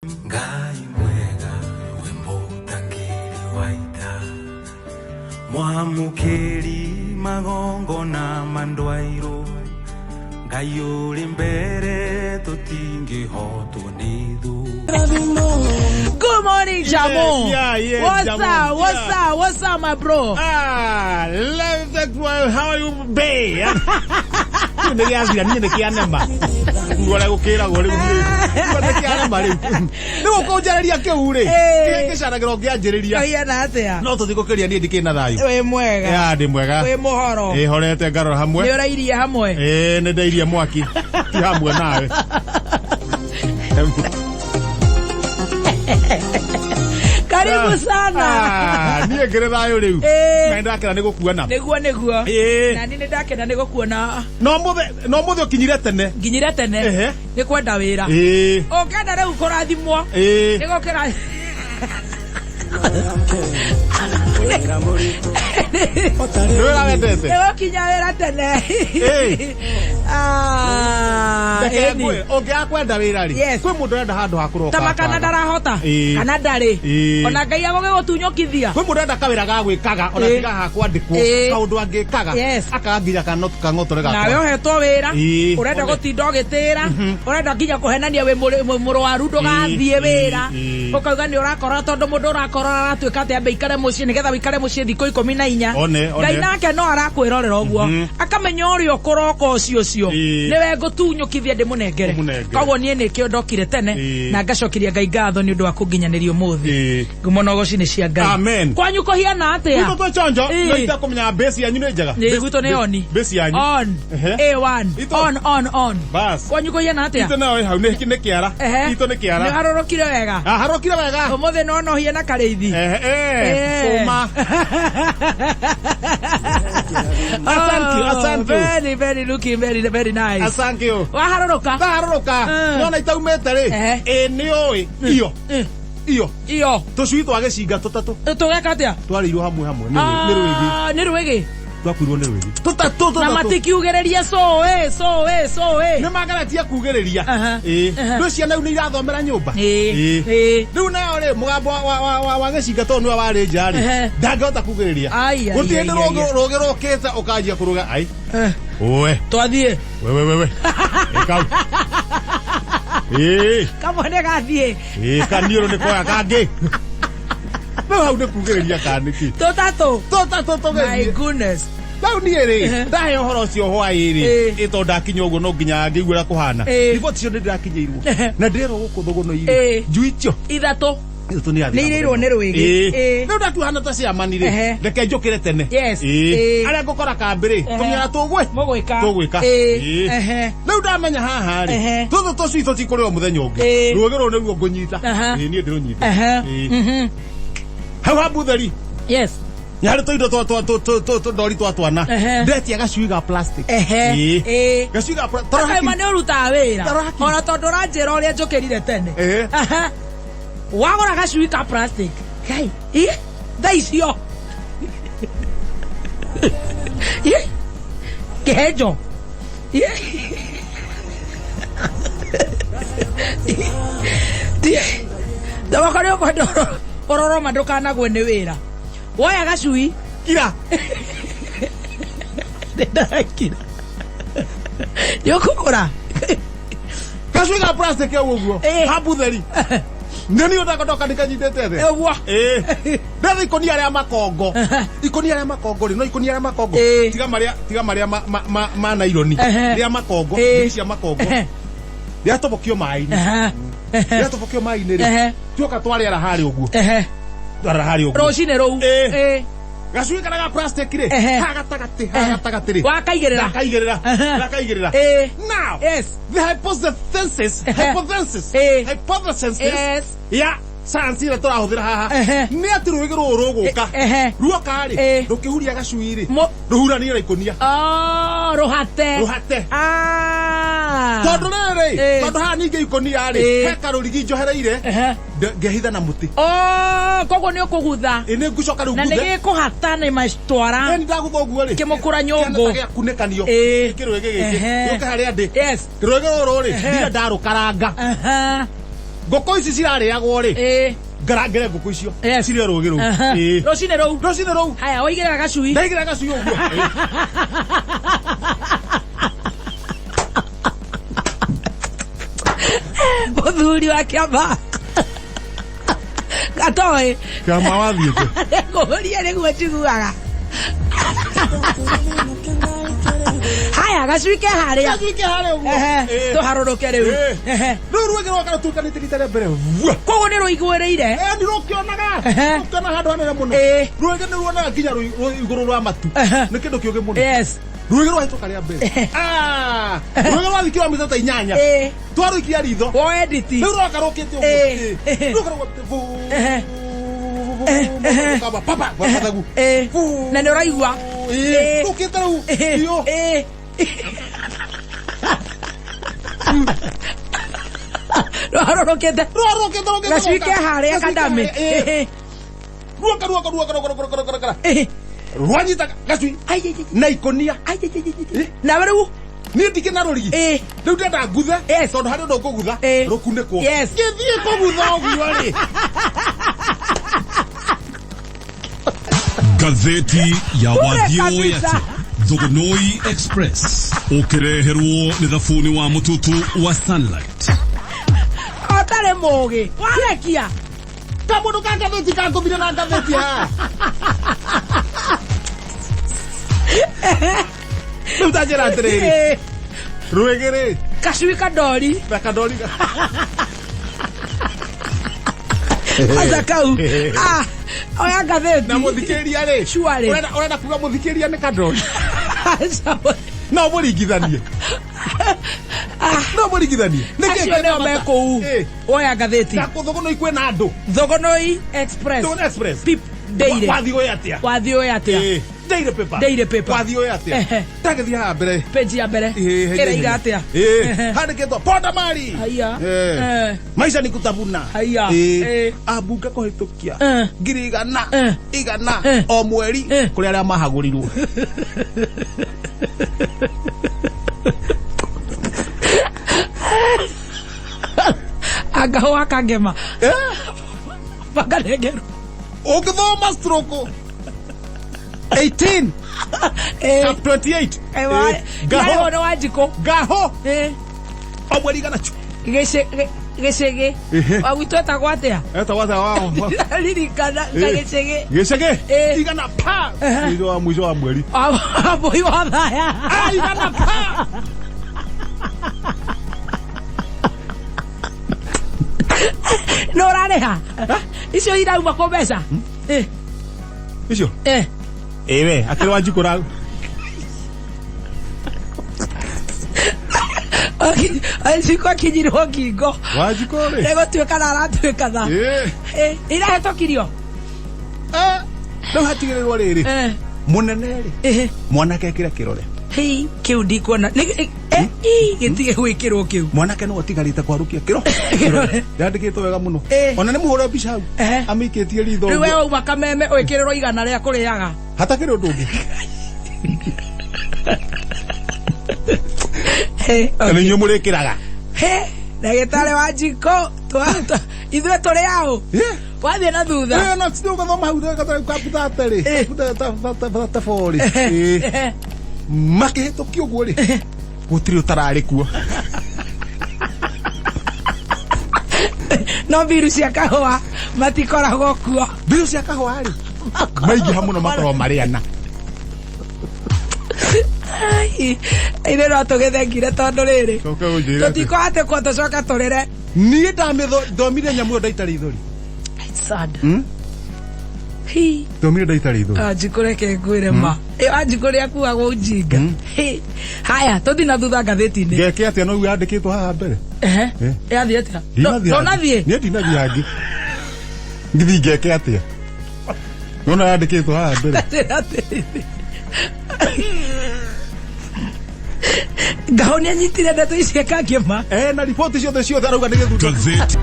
Ngai mwega wembotangiri waita mwamukiri magongo na mandwairo Ngai uri mbere tutingihotwo ni thu. Good morning, Jamo. Yeah, What's up, my bro? How are you, babe? Karibu sana. Niye gereza yo riu. Na ndakira ni gukuona. Neguo. Na ni ndakira ni gukuona. No muthe ukinyire tene. Nginyire tene. Ni kwenda wira. Okenda riu kurathimwo. Ni gukira. Wira wendete. Ewo kinya wira tene. Ongiakwenda wira ri. Kwi mundu enda handu hakuroka. Tamakana darahota. Kana ndari. Ona Ngai agoge gutunyokithia. Kwi mundu enda kawira ga gwikaga ona tiga ha kwandikwo. Kaundu angikaga. Akaginya kangotorega. Nawe ohetwo wira. Urenda gutinda ugitira. Urenda nginya kuhenania we muru waru ndugathie wira. Ukauga ni urakora tondu mundu urakora aratuika ati ambe ikare mucii nigetha wikare mucii thikũ 14. Ngai nake no arakwirorera uguo akamenya uri ukuroka ucio niwe ngutunyukithia ndimunengere koguo nie nikio ndokire tene na ngacokiria Ngai ngatho ni undu wa kunginyaniria umuthi ngumono goci ni cia Ngai. Amen. Kwanyu kuhiana atia gwitũ twa chonjo nĩita kumenya base yanyu nĩ njega. Gwitũ nĩ oni base yanyu on A1 on bas. Kwanyu kuhiana atia itũ nayo hau nĩ kĩara itũ nĩ kĩara nĩ harorokire wega harorokire wega umuthi no no hiena kareithi Kuma. Thank you. Very looking very nice. Thank you. Waharoroka. Nona itaumete ri. Ni oi. Iyo. Tucui twagicinga tutatu. Tugeka atia? Twarirwo hamwe. Ni rwigi. Ni rwigi. Twakwirwo ni rwigi. Tutatu. Na matikiugereria so. Ni magaratia kugereria. Ndu ciana ni irathomera nyumba. Riu nayo ri mugambo wa gicinga to ni wari njari. Ndangehota kugereria. Gutinde rogi rokete ukajia kuruga ai. Oe. Twathie. We. Ekau. Kamone gathie. Kanioro ni koya kangi. No hau ni kugereria kaniki. Tutatu. My goodness. Tau ni ri. Ndahe horo cio hwai ri. Ito ndakinya uguo no nginya ngiguira kuhana. Riboti cio ndirakinyeirwo. Na ndero gukuthuguno iri. Njuicio. Ithatu. Nĩ ireirwo nĩ rwigi. Rĩu ndatuhana ta ciamani rĩ. Reke njũkĩre tene. Arĩa ngũkora kambĩ rĩ. Tũmĩra tũgwĩka. Rĩu ndamenya haha rĩ. Tũtũ tũcui tũtikũrĩo mũthenya ũngĩ. Rũgĩ rũu nĩruo ngũnyita. Niĩ ndĩrũnyita. Hau hambutheri. Nĩ harĩ tũindo ndori twana. Ndetia gacui ga plastic. Gacui ga plastic. Takaima nĩ ũrutaga wĩra. Ona tondũ ũranjĩra ũrĩa njũkĩrire tene. Wagora gacui ka plastic. Kai. Daicio. Kejo. Dawa kare ko ororo madoka na gwene wira. Woya gacui. Kira. Kira. Yokukura. Gacui ga plastic uguo. Hambutheri. Nani udakodoka nikanyitete the. Ewa. Ndathi ikonia ria makongo. Ikonia ria makongo ri no ikonia ria makongo. Tiga maria ma naironi. Ria makongo, cia makongo. Ria tobokio mai-ini. Ria tobokio mai-ini ri. Tioka twari ara hari uguo. Twara hari uguo. Rocine rou. Gacui kana ga plastic ri. Hagatagati ri. Wakaigirira. Now. The hypothesis. Yeah. Science ira turahuthira haha. Ni ati rwigi ruru ruguka. Ruoka ri. Rukihuria gacui ri. Ruhuranire na ikonia. Ruhate. Tondu riri. Tondu haha ninge ikonia ri. Heka rurigi njohereire. Ngehitha na muti. Koguo ni ukugutha. Ni ngucoka riu guthe. Na ni gikuhata ni macitwara. Ni ndagutha uguo ri. Kimukura nyungu. Kunĩkanio. Kirwege giki. Yoka haria ndi. Kirwege ruru ri. Ndira ndarukaranga. ngoko ici cirarĩagwo rĩ ngarangĩre ngũkũ icio cirĩ rũgĩ rũu rũcinĩ rũu haya waigĩrĩra gacui ndaigĩrĩra gacui ũguo mũthuri wa kĩama gatoĩ kĩama wathiĩte ngũria nĩguo njiguaga haya gacui ke harĩa ũguo tũharũrũke rĩu rĩu rũgĩ rwaka rũtuĩkanĩte rita rĩa mbere koguo nĩ rũiguĩrĩire nĩ rũkĩonaga rũkĩona handũ hanene mũno rũgĩ nĩ ruonaga nginya igũrũ rwa matu nĩ kĩndũ kĩũgĩ mũno rũgĩ rwahĩtũka rĩa mbere rũgĩ rwathi kilomita ta 8 twarũikia ritho rĩu rwaka rũkĩte ũguo na nĩ ũraigua rũkĩte rĩu rũharũrũkĩte gacui ke harĩa kadame ruoka rwanyita gacui na ikonia na rĩu niĩ ndikĩ na rũrigi rĩu ndenda nguthe tondũ harĩ ũndũ ũkũgutha rũkunĩkwo gĩthiĩ kũgutha ũguo rĩ Gazeti ya Wathioe Atia Thogonoi Express ukireherwo ni thabuni wa mututu wa Sunlight otare moge warekia kamundu ka gazeti kakũthire na gazeti ha rĩu tanjĩra atĩrĩrĩ rwĩgĩ rĩ gacui kadori aza kau oya gatheti na mũthikĩria rĩ shwari urenda kuga mũthikĩria nĩ kadori no mũringithanie no mũringithanie nĩkĩ nĩo mekũu oya gatheti na Thogonoi kwĩna andũ Thogonoi Express pip deire Wathioe Atia Daily paper Wathioe Atia tagĩthiĩ haha mbere page ya mbere ĩraiga atĩa handĩkĩtwo Ponda Mali maisha ni kutabuna abunge kũhĩtũkia ngiri igana o mweri kũrĩ arĩa mahagũrirwo agaho akangema baganegero ũngĩthoma stroke 18 up 28 gaho no wajiko gaho o mweri igana gĩcege wagwitwo gwatea wao ririkana gĩcege igana pa mwisho wa mweri aboi wa thaya igana pa no rareha icio irauma kwa mbeca icio we akĩrĩ wanjikũra Ajiko kinyirwo ngingo wajiko rĩ egũtuĩka na aratuĩka tha irahetũkirio rĩu hatigĩrĩrwo rĩrĩ mũnene rĩ mwanake ekĩra kĩrore kĩu ndikuona gĩtige gwĩkĩrwo kĩu mwanake no atigarĩte kwarũkia kĩrore yandĩkĩtwo wega mũno ona nĩ mũhũre mbica hau amĩikĩtie ritho rĩu we wauma kameme ũĩkĩrĩrwo igana rĩa kũrĩaga hatakĩrĩ ũndũ ũngĩ nĩ inyuĩ mũrĩkĩraga ndagĩtarĩ wa Njiko ithuĩ tũrĩ aũ wathiĩ na thutha no ti ũgathoma hau kabutatĩ rĩ makĩhĩtũkia ũguo rĩ gũtirĩ ũtararĩ kuo no mbiru cia kahũa matikoragwo kuo mbiru cia kahũa rĩ maingĩha mũno makorwo marĩ ana ine no tũgĩthengire tondũ rĩrĩ tũtikohatĩkwo tũcoka tũrĩre niĩ ndomire nyamũ ĩyo ndaitarĩ ithori ndomire ndaitarĩ ithori Njiko reke ngwĩre ma Njiko rĩa kuagwo njinga haya tũthi na thutha ngathĩti-inĩ ngeke atĩa no yandĩkĩtwo haha mbere yathiĩ atĩa ndonathiĩ niĩ ndinathiĩ hangĩ ngithiĩ ngeke atĩa nona yandĩkĩtwo haha mbere ngaho nĩ anyitire ndeto icio kangĩma na riboti ciothe arauga nĩ gĩthurano